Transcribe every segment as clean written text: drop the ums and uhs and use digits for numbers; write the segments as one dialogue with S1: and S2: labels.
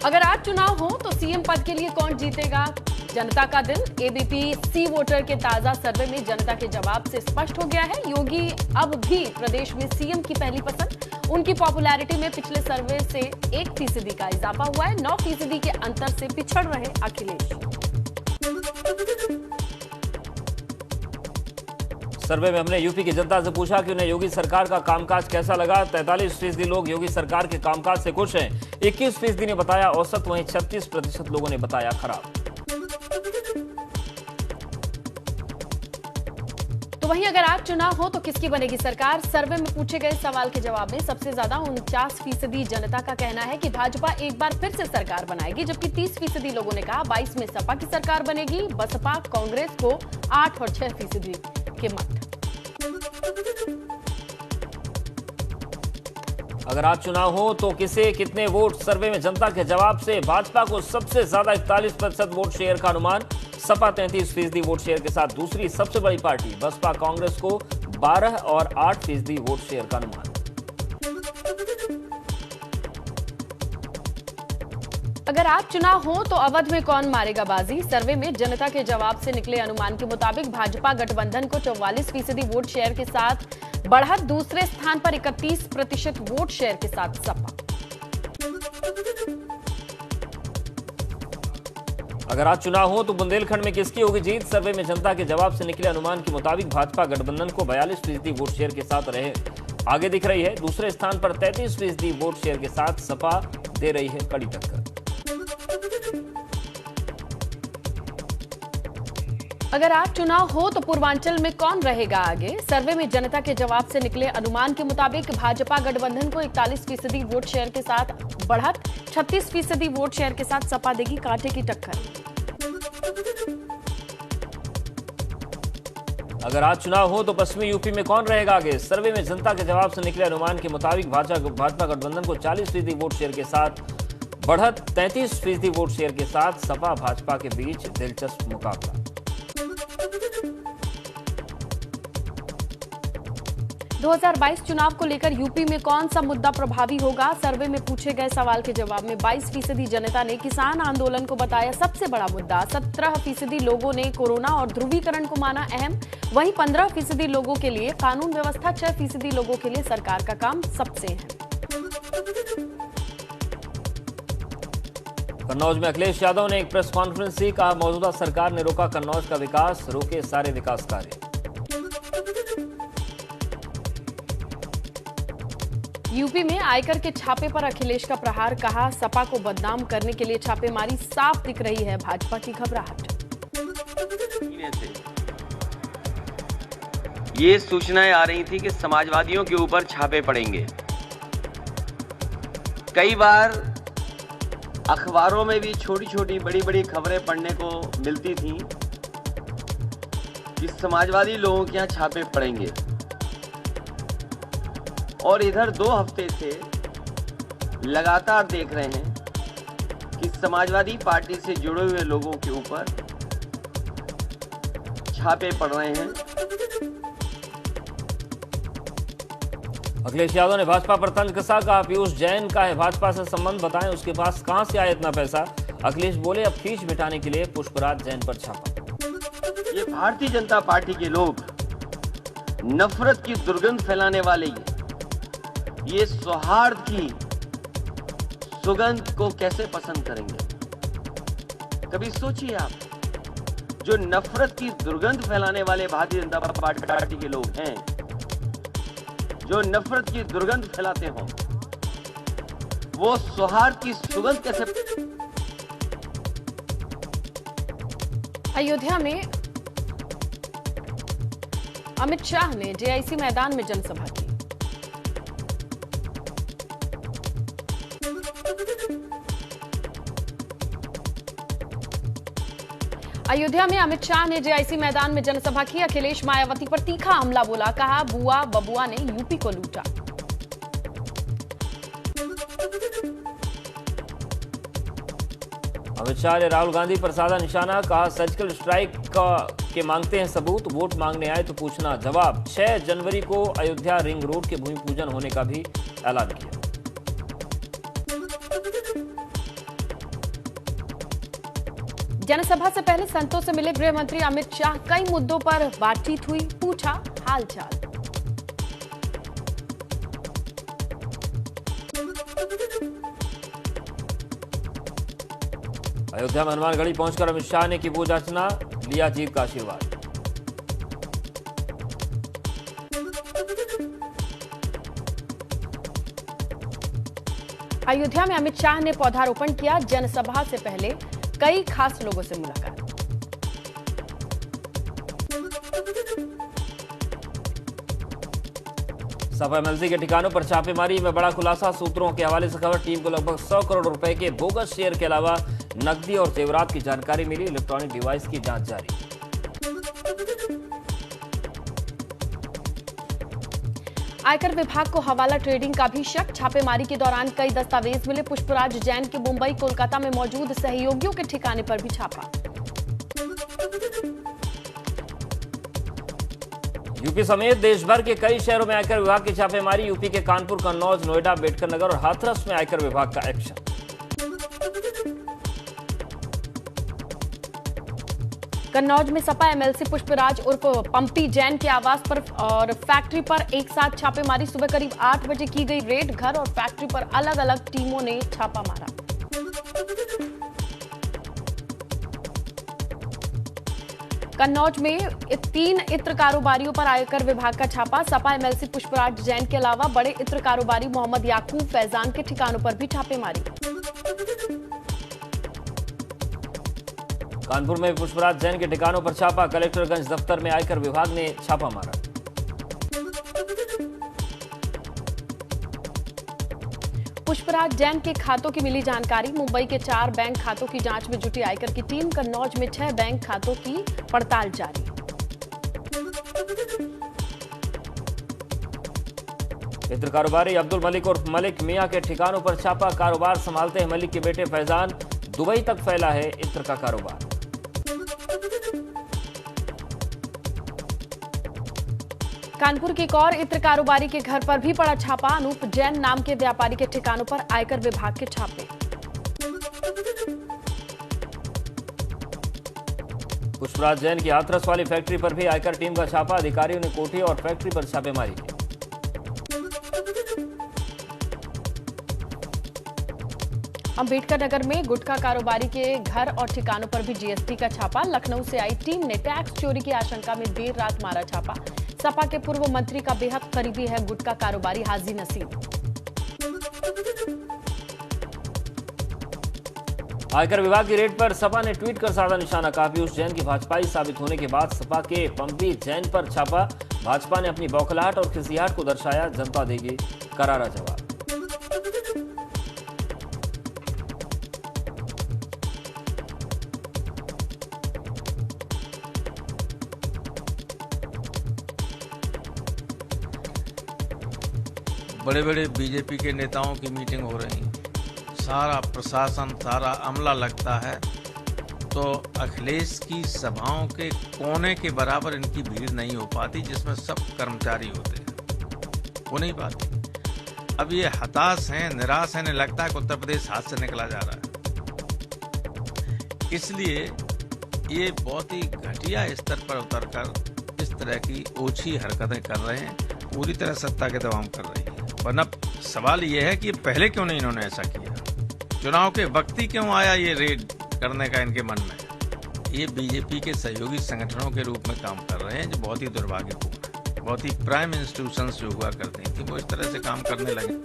S1: अगर आज चुनाव हो तो सीएम पद के लिए कौन जीतेगा? जनता का दिल। एबीपी सी वोटर के ताजा सर्वे में जनता के जवाब से स्पष्ट हो गया है, योगी अब भी प्रदेश में सीएम की पहली पसंद। उनकी पॉपुलैरिटी में पिछले सर्वे से 1% का इजाफा हुआ है। 9% के अंतर से पिछड़ रहे अखिलेश।
S2: सर्वे में हमने यूपी की जनता से पूछा कि उन्हें योगी सरकार का कामकाज कैसा लगा। 43% लोग योगी सरकार के कामकाज से खुश हैं। 21% ने बताया औसत, वहीं 36% लोगों ने बताया खराब।
S1: तो वहीं अगर आज चुनाव हो तो किसकी बनेगी सरकार? सर्वे में पूछे गए सवाल के जवाब में सबसे ज्यादा 49% जनता का कहना है कि भाजपा एक बार फिर से सरकार बनाएगी, जबकि 30% लोगों ने कहा 22 में सपा की सरकार बनेगी। बसपा कांग्रेस को 8 और 6% के मत।
S2: अगर आज चुनाव हो तो किसे कितने वोट? सर्वे में जनता के जवाब से भाजपा को सबसे ज्यादा 41% वोट शेयर का अनुमान। सपा 33% वोट शेयर के साथ दूसरी सबसे बड़ी पार्टी। बसपा कांग्रेस को 12 और 8% वोट शेयर का अनुमान।
S1: अगर आज चुनाव हो तो अवध में कौन मारेगा बाजी? सर्वे में जनता के जवाब से निकले अनुमान के मुताबिक भाजपा गठबंधन को 44% वोट शेयर के साथ बढ़त। दूसरे स्थान पर 31% वोट शेयर के साथ सपा।
S2: अगर आज चुनाव हो तो बुंदेलखंड में किसकी होगी जीत? सर्वे में जनता के जवाब से निकले अनुमान के मुताबिक भाजपा गठबंधन को 42% वोट शेयर के साथ रहे आगे दिख रही है। दूसरे स्थान पर 33% वोट शेयर के साथ सपा दे रही है कड़ी टक्कर।
S1: अगर आज चुनाव हो तो पूर्वांचल में कौन रहेगा आगे? सर्वे में जनता के जवाब से निकले अनुमान के मुताबिक भाजपा गठबंधन को 41% वोट शेयर के साथ बढ़त। 36% वोट शेयर के साथ सपा देगी कांटे की टक्कर।
S2: अगर आज चुनाव हो तो पश्चिमी यूपी में कौन रहेगा आगे? सर्वे में जनता के जवाब से निकले अनुमान के मुताबिक भाजपा गठबंधन को 40% वोट शेयर के साथ बढ़त। 33% वोट शेयर के साथ सपा भाजपा के बीच दिलचस्प मुकाबला।
S1: 2022 चुनाव को लेकर यूपी में कौन सा मुद्दा प्रभावी होगा? सर्वे में पूछे गए सवाल के जवाब में 22% जनता ने किसान आंदोलन को बताया सबसे बड़ा मुद्दा। 17% लोगों ने कोरोना और ध्रुवीकरण को माना अहम। वहीं 15% लोगों के लिए कानून व्यवस्था, 6% लोगों के लिए सरकार का काम सबसे अहम।
S2: कन्नौज में अखिलेश यादव ने एक प्रेस कॉन्फ्रेंस की, कहा मौजूदा सरकार ने रोका कन्नौज का विकास, रोके सारे विकास कार्य।
S1: यूपी में आयकर के छापे पर अखिलेश का प्रहार, कहा सपा को बदनाम करने के लिए छापेमारी, साफ दिख रही है भाजपा की घबराहट।
S3: ये सूचनाएं आ रही थी कि समाजवादियों के ऊपर छापे पड़ेंगे। कई बार अखबारों में भी छोटी छोटी बड़ी बड़ी खबरें पढ़ने को मिलती थी कि समाजवादी लोगों के यहाँ छापे पड़ेंगे, और इधर 2 हफ्ते से लगातार देख रहे हैं कि समाजवादी पार्टी से जुड़े हुए लोगों के ऊपर छापे पड़ रहे हैं।
S2: अखिलेश यादव ने भाजपा पर तंज कसा, कहा पीयूष जैन का है भाजपा से संबंध, बताएं उसके पास कहां से आया इतना पैसा। अखिलेश बोले अब खींच मिटाने के लिए पुष्पराज जैन पर छापा।
S3: ये भारतीय जनता पार्टी के लोग नफरत की दुर्गंध फैलाने वाले ये सौहार्द की सुगंध को कैसे पसंद करेंगे? कभी सोचिए आप, जो नफरत की दुर्गंध फैलाने वाले भारतीय जनता पार्टी के लोग हैं, जो नफरत की दुर्गंध फैलाते हो, वो सौहार्द की सुगंध कैसे?
S1: अयोध्या में अमित शाह ने जेआईसी मैदान में जनसभा की। अयोध्या में अमित शाह ने जेआईसी मैदान में जनसभा की। अखिलेश मायावती पर तीखा हमला बोला, कहा बुआ बबुआ ने यूपी को लूटा।
S2: अमित शाह ने राहुल गांधी पर साधा निशाना, कहा सर्जिकल स्ट्राइक के मांगते हैं सबूत, वोट मांगने आए तो पूछना जवाब। 6 जनवरी को अयोध्या रिंग रोड के भूमि पूजन होने का भी ऐलान किया।
S1: जनसभा से पहले संतों से मिले गृह मंत्री अमित शाह। कई मुद्दों पर बातचीत हुई, पूछा हालचाल।
S2: अयोध्या में हनुमानगढ़ी पहुंचकर अमित शाह ने की पूजा अर्चना, लिया जीत का आशीर्वाद।
S1: अयोध्या में अमित शाह ने पौधारोपण किया। जनसभा से पहले कई खास लोगों से मुलाकात।
S2: सपा एमएलसी के ठिकानों पर छापेमारी में बड़ा खुलासा। सूत्रों के हवाले से खबर, टीम को लगभग 100 करोड़ रुपए के बोगस शेयर के अलावा नकदी और जेवरात की जानकारी मिली। इलेक्ट्रॉनिक डिवाइस की जांच जारी।
S1: आयकर विभाग को हवाला ट्रेडिंग का भी शक। छापेमारी के दौरान कई दस्तावेज मिले। पुष्पराज जैन के मुंबई कोलकाता में मौजूद सहयोगियों के ठिकाने पर भी छापा।
S2: यूपी समेत देश भर के कई शहरों में आयकर विभाग की छापेमारी। यूपी के कानपुर, कन्नौज, नोएडा, अम्बेडकर नगर और हाथरस में आयकर विभाग का एक्शन।
S1: कन्नौज में सपा एमएलसी पुष्पराज उर्फ पंपी जैन के आवास पर और फैक्ट्री पर एक साथ छापेमारी। सुबह करीब 8 बजे की गई रेड। घर और फैक्ट्री पर अलग अलग टीमों ने छापा मारा। कन्नौज में 3 इत्र कारोबारियों पर आयकर विभाग का छापा। सपा एमएलसी पुष्पराज जैन के अलावा बड़े इत्र कारोबारी मोहम्मद याकूब फैजान के ठिकानों पर भी छापेमारी।
S2: कानपुर में पुष्पराज जैन के ठिकानों पर छापा। कलेक्टरगंज दफ्तर में आयकर विभाग ने छापा मारा।
S1: पुष्पराज जैन के खातों की मिली जानकारी। मुंबई के 4 बैंक खातों की जांच में जुटी आयकर की टीम। कन्नौज में 6 बैंक खातों की पड़ताल जारी।
S2: इत्र कारोबारी अब्दुल मलिक और मलिक मियां के ठिकानों पर छापा। कारोबार संभालते हैं मलिक के बेटे फैजान। दुबई तक फैला है इत्र का कारोबार।
S1: कानपुर के एक और इत्र कारोबारी के घर पर भी पड़ा छापा। अनूप जैन नाम के व्यापारी के ठिकानों पर आयकर विभाग के छापे।
S2: पुष्पराज जैन की हाथरस वाली फैक्ट्री पर भी आयकर टीम का छापा। अधिकारियों ने कोठी और फैक्ट्री पर छापेमारी की।
S1: अम्बेडकर नगर में गुटखा कारोबारी के घर और ठिकानों पर भी जीएसटी का छापा। लखनऊ से आई टीम ने टैक्स चोरी की आशंका में देर रात मारा छापा। सपा के पूर्व मंत्री का बेहद करीबी है गुटखा कारोबारी हाजी नसीम।
S2: आयकर विभाग की रेड पर सपा ने ट्वीट कर साधा निशाना। कहा, पीयूष जैन की भाजपाई साबित होने के बाद सपा के पंपी जैन पर छापा। भाजपा ने अपनी बौखलाहट और खिसियाहट को दर्शाया। जनता देगी करारा जवाब।
S4: बड़े बड़े बीजेपी के नेताओं की मीटिंग हो रही है। सारा प्रशासन, सारा अमला लगता है तो अखिलेश की सभाओं के कोने के बराबर इनकी भीड़ नहीं हो पाती, जिसमें सब कर्मचारी होते हैं, हो नहीं पाती। अब ये हताश हैं, निराश हैं, लगता है कि उत्तर प्रदेश हाथ से निकला जा रहा है। इसलिए ये बहुत ही घटिया स्तर पर उतरकर इस तरह की ओछी हरकतें कर रहे हैं। पूरी तरह सत्ता के दबाव कर रही है। वरना सवाल ये है कि पहले क्यों नहीं इन्होंने ऐसा किया? चुनाव के वक्त ही क्यों आया ये रेड करने का इनके मन में? ये बीजेपी के सहयोगी संगठनों के रूप में काम कर रहे हैं, जो बहुत ही दुर्भाग्यपूर्ण है। बहुत ही प्राइम इंस्टीट्यूशंस जो हुआ करती थी वो इस तरह से काम करने लगे।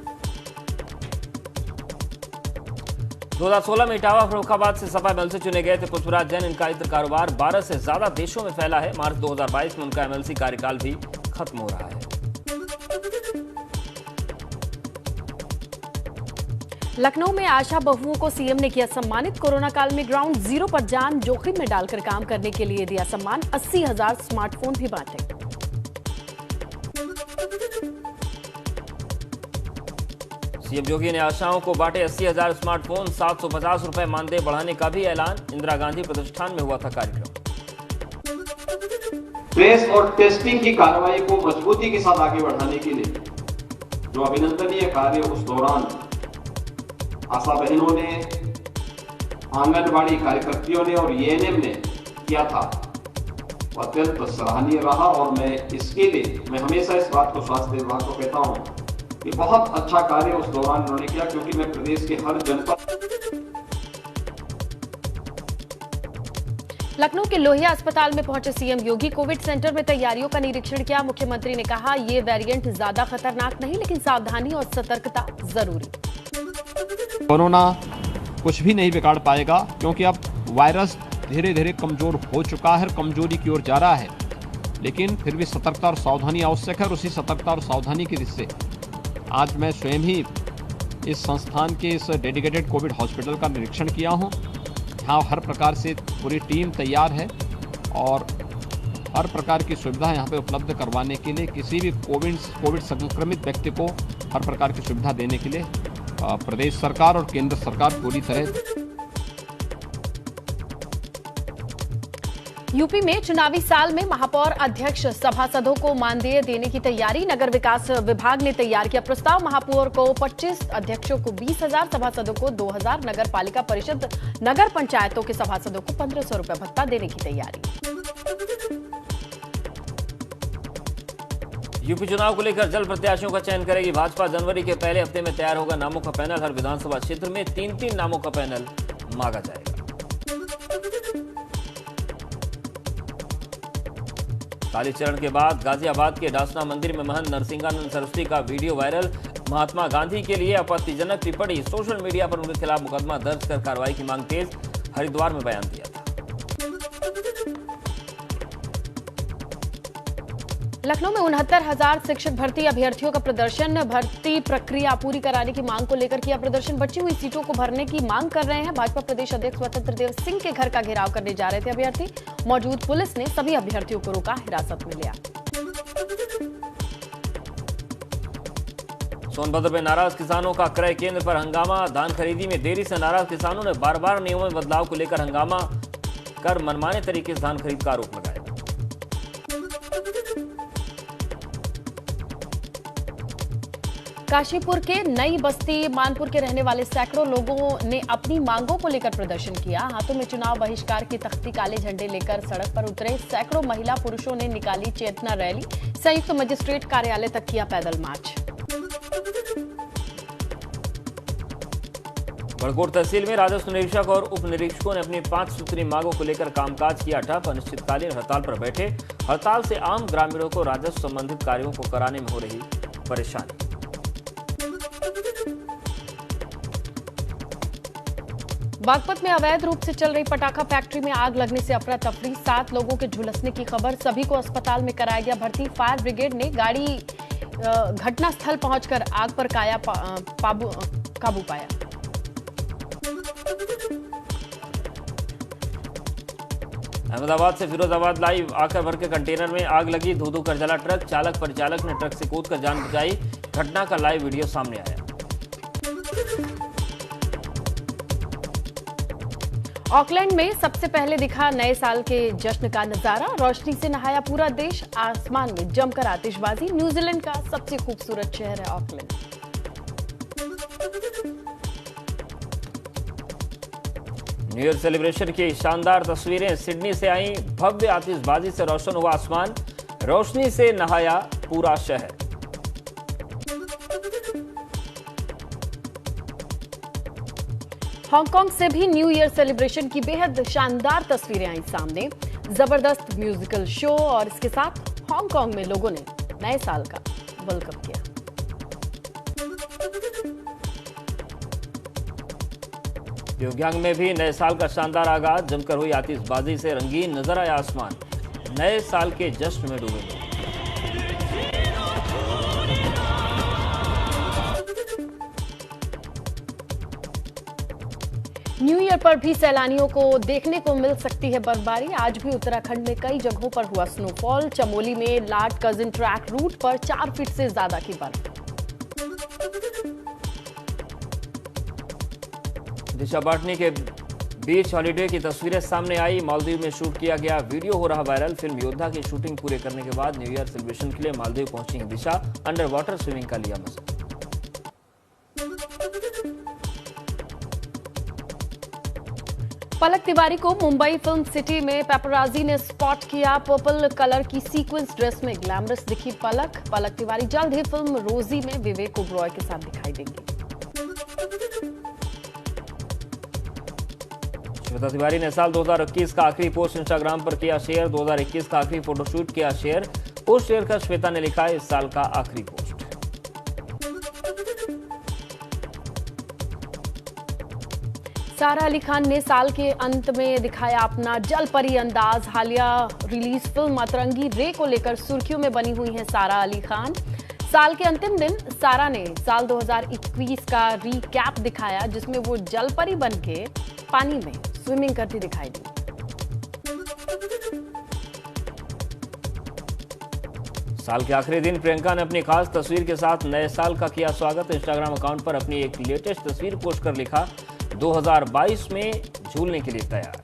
S2: 2016 में इटावा फर्रुखाबाद से सपा एमएलसी चुने गए थे पुष्पराज जैन। इनका इत्र कारोबार 12 से ज्यादा देशों में फैला है। मार्च 2022 में उनका एमएलसी कार्यकाल भी खत्म हो रहा है।
S1: लखनऊ में आशा बहुओं को सीएम ने किया सम्मानित। कोरोना काल में ग्राउंड जीरो पर जान जोखिम में डालकर काम करने के लिए दिया सम्मान। 80,000 स्मार्टफोन भी बांटे।
S2: सीएम योगी ने आशाओं को बांटे 80,000 स्मार्टफोन। 750 रुपए मानदेय बढ़ाने का भी ऐलान। इंदिरा गांधी प्रतिष्ठान में हुआ था कार्यक्रम।
S5: ट्रेस और टेस्टिंग की कार्रवाई को मजबूती के साथ आगे बढ़ाने के लिए जो अभिनंदनीय कार्य उस दौरान आशा बहनों ने, आंगनबाड़ी कार्यकर्तियों ने और एएनएम ने किया था, वो अत्यंत सराहनीय रहा। और मैं इसके लिए मैं हमेशा इस बात को स्वास्थ्य विभाग को कहता हूं कि बहुत अच्छा कार्य उस दौरान उन्होंने किया, क्योंकि मैं प्रदेश के हर जनपद।
S1: लखनऊ के लोहिया अस्पताल में पहुंचे सीएम योगी, कोविड सेंटर में तैयारियों का निरीक्षण किया। मुख्यमंत्री ने कहा, ये वेरिएंट ज्यादा खतरनाक नहीं, लेकिन सावधानी और सतर्कता जरूरी।
S6: कोरोना कुछ भी नहीं बिगाड़ पाएगा, क्योंकि अब वायरस धीरे धीरे कमजोर हो चुका है, कमजोरी की ओर जा रहा है। लेकिन फिर भी सतर्कता और सावधानी आवश्यक है, और उसी सतर्कता और सावधानी की दृष्टि से आज मैं स्वयं ही इस संस्थान के इस डेडिकेटेड कोविड हॉस्पिटल का निरीक्षण किया हूं। यहाँ हर प्रकार से पूरी टीम तैयार है और हर प्रकार की सुविधा यहाँ पे उपलब्ध करवाने के लिए, किसी भी कोविड संक्रमित व्यक्ति को हर प्रकार की सुविधा देने के लिए प्रदेश सरकार और केंद्र सरकार पूरी तरह।
S1: यूपी में चुनावी साल में महापौर अध्यक्ष सभासदों को मानदेय देने की तैयारी। नगर विकास विभाग ने तैयार किया प्रस्ताव। महापौर को 25, अध्यक्षों को 20,000, सभासदों को 2,000, नगर पालिका परिषद, नगर पंचायतों के सभासदों को 1,500 रुपए भत्ता देने की तैयारी।
S2: यूपी चुनाव को लेकर जल्द प्रत्याशियों का चयन करेगी भाजपा। जनवरी के पहले हफ्ते में तैयार होगा नामों का पैनल। हर विधानसभा क्षेत्र में 3-3 नामों का पैनल मांगा जाएगा। कालीचरण के बाद गाजियाबाद के डासना मंदिर में महंत नरसिंहानंद सरस्वती का वीडियो वायरल। महात्मा गांधी के लिए आपत्तिजनक टिप्पणी, सोशल मीडिया पर उनके खिलाफ मुकदमा दर्ज कर कार्रवाई की मांग तेज। हरिद्वार में बयान दिया था।
S1: लखनऊ में 69,000 शिक्षक भर्ती अभ्यर्थियों का प्रदर्शन। भर्ती प्रक्रिया पूरी कराने की मांग को लेकर किया प्रदर्शन। बची हुई सीटों को भरने की मांग कर रहे हैं। भाजपा प्रदेश अध्यक्ष स्वतंत्र देव सिंह के घर का घेराव करने जा रहे थे अभ्यर्थी। मौजूद पुलिस ने सभी अभ्यर्थियों को रोका, हिरासत में लिया।
S2: सोनभद्र में नाराज किसानों का क्रय केंद्र पर हंगामा। धान खरीदी में देरी से नाराज किसानों ने बार-बार नियमों में बदलाव को लेकर हंगामा कर मनमाने तरीके से धान खरीद का आरोप लगाया।
S1: काशीपुर के नई बस्ती मानपुर के रहने वाले सैकड़ों लोगों ने अपनी मांगों को लेकर प्रदर्शन किया। हाथों में चुनाव बहिष्कार की तख्ती, काले झंडे लेकर सड़क पर उतरे। सैकड़ों महिला पुरुषों ने निकाली चेतना रैली। संयुक्त मजिस्ट्रेट कार्यालय तक किया पैदल मार्च।
S2: बड़कोट तहसील में राजस्व निरीक्षक और उप निरीक्षकों ने अपनी 5 सूत्री मांगों को लेकर कामकाज किया ठप। अनिश्चितकालीन हड़ताल पर बैठे। हड़ताल से आम ग्रामीणों को राजस्व संबंधित कार्यों को कराने में हो रही परेशानी।
S1: बागपत में अवैध रूप से चल रही पटाखा फैक्ट्री में आग लगने से अफरा तफरी। 7 लोगों के झुलसने की खबर। सभी को अस्पताल में कराया गया भर्ती। फायर ब्रिगेड ने गाड़ी घटनास्थल पहुंचकर आग पर काबू पाया।
S2: अहमदाबाद से फिरोजाबाद लाइव। आकर भर के कंटेनर में आग लगी। धू-धू कर जला ट्रक। चालक परिचालक ने ट्रक से कूदकर जान बचाई। घटना का लाइव वीडियो सामने आया।
S1: ऑकलैंड में सबसे पहले दिखा नए साल के जश्न का नजारा। रोशनी से नहाया पूरा देश। आसमान में जमकर आतिशबाजी। न्यूजीलैंड का सबसे खूबसूरत शहर है ऑकलैंड।
S2: न्यू ईयर सेलिब्रेशन की शानदार तस्वीरें। सिडनी से आई। भव्य आतिशबाजी से रोशन हुआ आसमान। रोशनी से नहाया पूरा शहर।
S1: हांगकांग से भी न्यू ईयर सेलिब्रेशन की बेहद शानदार तस्वीरें आई सामने। जबरदस्त म्यूजिकल शो और इसके साथ हांगकांग में लोगों ने नए साल का वेलकम किया।
S2: प्योंगयांग में भी नए साल का शानदार आगाज। जमकर हुई आतिशबाजी से रंगीन नजर आया आसमान। नए साल के जश्न में डूबे लोग।
S1: न्यू ईयर पर भी सैलानियों को देखने को मिल सकती है बर्फबारी। आज भी उत्तराखंड में कई जगहों पर हुआ स्नोफॉल। चमोली में लाट कजिन ट्रैक रूट पर 4 फीट से ज्यादा की बर्फ।
S2: दिशा बाटनी के बीच हॉलीडे की तस्वीरें सामने आई। मालदीव में शूट किया गया वीडियो हो रहा वायरल। फिल्म योद्धा की शूटिंग पूरे करने के बाद न्यू ईयर सेलिब्रेशन के लिए मालदीव पहुंची दिशा। अंडर वाटर स्विमिंग का लिया मजा।
S1: पलक तिवारी को मुंबई फिल्म सिटी में पेपराजी ने स्पॉट किया। पर्पल कलर की सीक्वेंस ड्रेस में ग्लैमरस दिखी पलक तिवारी जल्द ही फिल्म रोजी में विवेक ओबरॉय के साथ दिखाई देंगी।
S2: श्वेता तिवारी ने साल 2021 का आखिरी पोस्ट इंस्टाग्राम पर किया शेयर। 2021 का आखिरी फोटोशूट किया शेयर। पोस्ट शेयर कर श्वेता ने लिखा इस साल का आखिरी पोस्ट।
S1: सारा अली खान ने साल के अंत में दिखाया अपना जल परी अंदाज। हालिया रिलीज फिल्म अतरंगी रे को लेकर सुर्खियों में बनी हुई हैं सारा अली खान। साल के अंतिम दिन सारा ने साल 2021 का रीकैप दिखाया जिसमें वो जल परी बनके पानी में स्विमिंग करती दिखाई दी।
S2: साल के आखिरी दिन प्रियंका ने अपनी खास तस्वीर के साथ नए साल का किया स्वागत। इंस्टाग्राम अकाउंट पर अपनी एक लेटेस्ट तस्वीर पोस्ट कर लिखा 2022 में झूलने के लिए तैयार।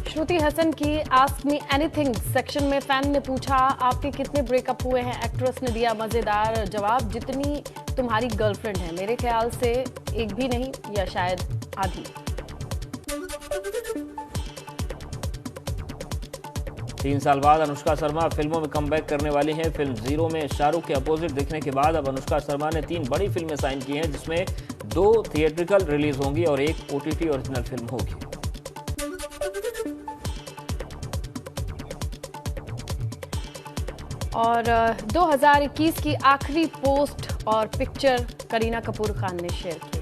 S1: श्रुति हसन की आस्क मी एनीथिंग सेक्शन में फैन ने पूछा आपके कितने ब्रेकअप हुए हैं। एक्ट्रेस ने दिया मजेदार जवाब जितनी तुम्हारी गर्लफ्रेंड है। मेरे ख्याल से एक भी नहीं या शायद आधी।
S2: 3 साल बाद अनुष्का शर्मा फिल्मों में कमबैक करने वाली हैं। फिल्म जीरो में शाहरुख के अपोजिट दिखने के बाद अब अनुष्का शर्मा ने 3 बड़ी फिल्में साइन की हैं जिसमें 2 थिएट्रिकल रिलीज होंगी और 1 OTT ओरिजिनल फिल्म होगी।
S1: और 2021 की आखिरी पोस्ट और पिक्चर करीना कपूर खान ने शेयर की।